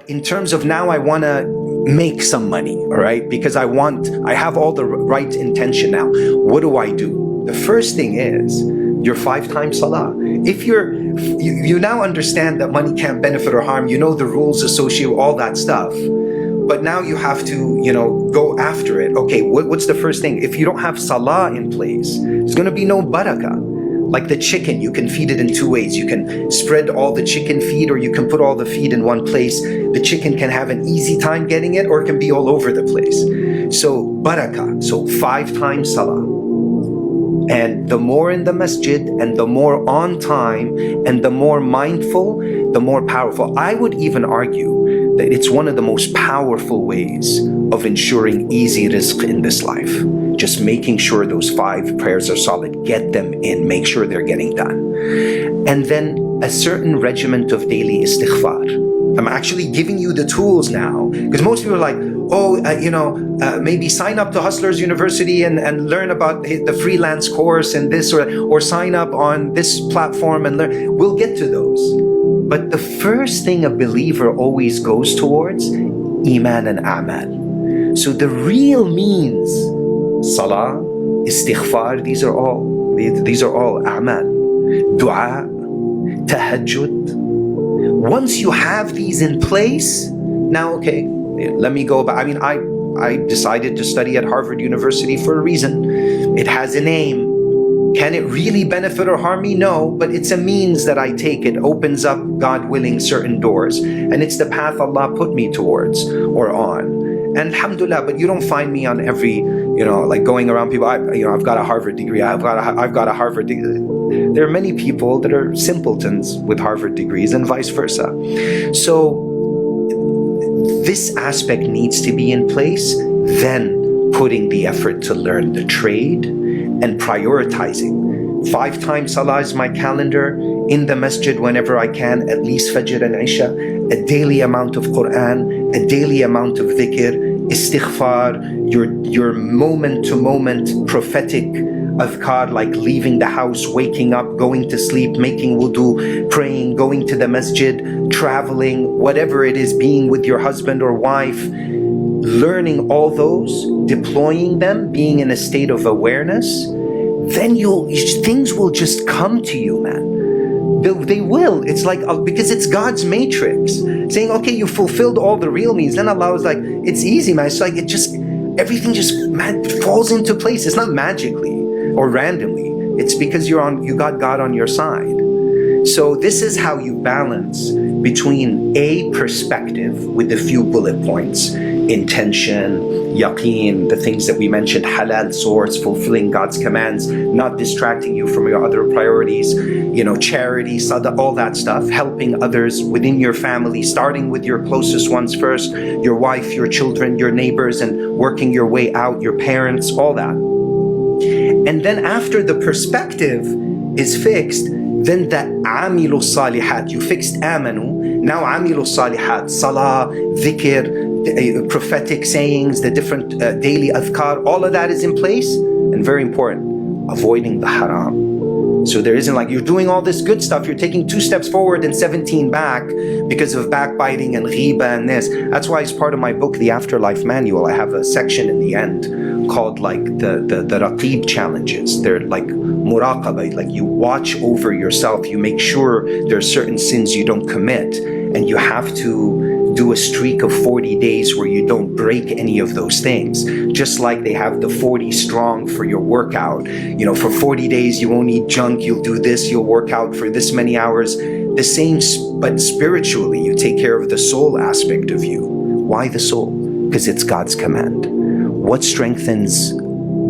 In terms of now I want to make some money, all right? Because I have all the right intention now. What do I do? The first thing is your 5 times salah. If you now understand that money can't benefit or harm, you know the rules associated with all that stuff. But now you have to, go after it. Okay, what's the first thing? If you don't have salah in place, there's going to be no barakah. Like the chicken, you can feed it in 2 ways. You can spread all the chicken feed, or you can put all the feed in one place. The chicken can have an easy time getting it, or it can be all over the place. So barakah, so 5 times salah. And the more in the masjid, and the more on time, and the more mindful, the more powerful. I would even argue that it's one of the most powerful ways of ensuring easy rizq in this life. Just making sure those 5 prayers are solid, get them in, make sure they're getting done. And then a certain regiment of daily istighfar. I'm actually giving you the tools now, because most people are like, maybe sign up to Hustlers University and learn about the freelance course and this, or sign up on this platform and learn. We'll get to those. But the first thing a believer always goes towards, iman and a'mal. So the real means, salah, istighfar, these are all a'mal. Dua, tahajjud. Once you have these in place, now okay, let me go back. I decided to study at Harvard University for a reason. It has a name. Can it really benefit or harm me? No, but it's a means that I take. It opens up, God willing, certain doors, and it's the path Allah put me towards or on. And alhamdulillah, but you don't find me on every, like going around people, I've got a Harvard degree, I've got a Harvard degree. There are many people that are simpletons with Harvard degrees and vice versa. So this aspect needs to be in place, then putting the effort to learn the trade and prioritizing. 5 times salah is my calendar, in the masjid whenever I can, at least Fajr and Isha, a daily amount of Quran, a daily amount of dhikr, istighfar, your moment-to-moment prophetic adhkar, like leaving the house, waking up, going to sleep, making wudu, praying, going to the masjid, traveling, whatever it is, being with your husband or wife, learning all those, deploying them, being in a state of awareness, then things will just come to you, man. They will. It's like, because it's God's matrix. Saying, okay, you fulfilled all the real needs. Then Allah was like, it's easy, man. It's like, everything just falls into place. It's not magically or randomly. It's because you got God on your side. So this is how you balance between a perspective with a few bullet points, intention, yaqeen, the things that we mentioned, halal source, fulfilling God's commands, not distracting you from your other priorities, charity, sadaqah, all that stuff, helping others within your family, starting with your closest ones first, your wife, your children, your neighbors, and working your way out, your parents, all that. And then after the perspective is fixed, then the amilu salihat, you fixed amanu, now amilu salihat, salah, dhikr, prophetic sayings, the different daily adhkar, all of that is in place. And very important, avoiding the haram. So there isn't like you're doing all this good stuff, you're taking 2 steps forward and 17 back because of backbiting and ghiba and this. That's why, as part of my book, The Afterlife Manual, I have a section in the end called like the raqib challenges. They're like muraqabah, like you watch over yourself, you make sure there are certain sins you don't commit, and you have to do a streak of 40 days where you don't break any of those things. Just like they have the 40 strong for your workout. For 40 days you won't eat junk, you'll do this, you'll work out for this many hours. The same, but spiritually, you take care of the soul aspect of you. Why the soul? Because it's God's command. What strengthens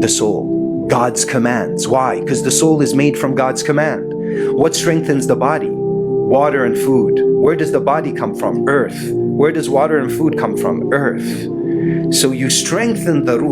the soul? God's commands. Why? Because the soul is made from God's command. What strengthens the body? Water and food. Where does the body come from? Earth. Where does water and food come from? Earth. So you strengthen the ruh